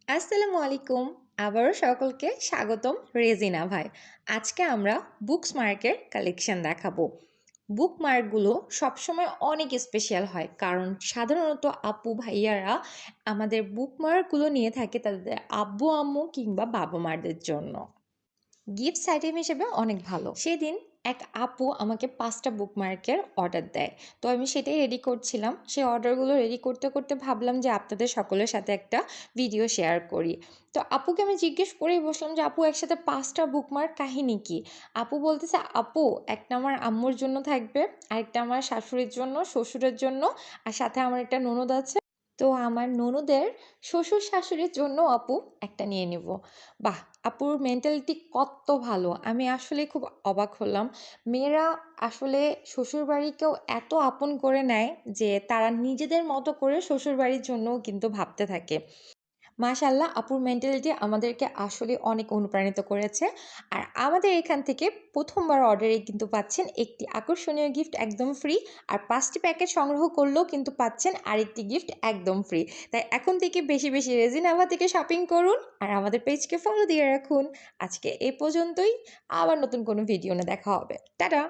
আসসালামু আলাইকুম। আবারও সকলকে স্বাগতম রেজিনা ভাই। আজকে আমরা বুকসমার্কের কালেকশন দেখাবো। বুকমার্কগুলো সবসময় অনেক স্পেশাল হয় কারণ সাধারণত আপু ভাইয়ারা আমাদের বুকমার্কগুলো নিয়ে থাকে তাদের আব্বু আম্মু কিংবা বাবা মাদের জন্য। গিফটস আইটেম হিসেবে অনেক ভালো। সেদিন এক আপু আমাকে ৫টা বুকমার্কের অর্ডার দেয়। তো আমি সেটাই রেডি করছিলাম। সেই অর্ডারগুলো রেডি করতে, করতে ভাবলাম যে আপনাদের সকলের সাথে একটা ভিডিও শেয়ার করি। তো আপুকে আমি জিজ্ঞেস করেই বসলাম যে, "আপু একসাথে ৫টা বুকমার্ক কাহিনী কি?" আপু বলতেছে, "আপু একটা আমার আম্মুর জন্য থাকবে, আরেকটা আমার শাশুড়ির জন্য, শ্বশুরের জন্য, আর সাথে আমার একটা ননদ আছে। তো আমার ননদের শ্বশুর-শাশুড়ির জন্য আপু একটা নিয়ে নিব।" বাহ! আপুর মেন্টালিটি কত ভালো! আমি আসলেই খুব অবাক হলাম। মেয়েরা আসলে শ্বশুরবাড়িকেও এত আপন করে নেয় যে তারা নিজেদের মতো করে শ্বশুরবাড়ির জন্যও কিন্তু ভাবতে থাকে। মাশাআল্লাহ আপুর মেন্টালিটি আমাদেরকে আসলে অনেক অনুপ্রাণিত করেছে। আর আমাদের এখান থেকে ১ম বার অর্ডারেই কিন্তু পাচ্ছেন একটি আকর্ষণীয় গিফট একদম ফ্রি। আর ৫ টি প্যাকেট সংগ্রহ করলেও কিন্তু পাচ্ছেন আরেকটি গিফট একদম ফ্রি। তাই এখন থেকে বেশি, বেশি রেজিনাভা থেকে শপিং করুন আর আমাদের পেজকে ফলো দিয়ে রাখুন। আজকে এ পর্যন্তই। আবার নতুন কোনো ভিডিও নিয়ে দেখা হবে। টাটা!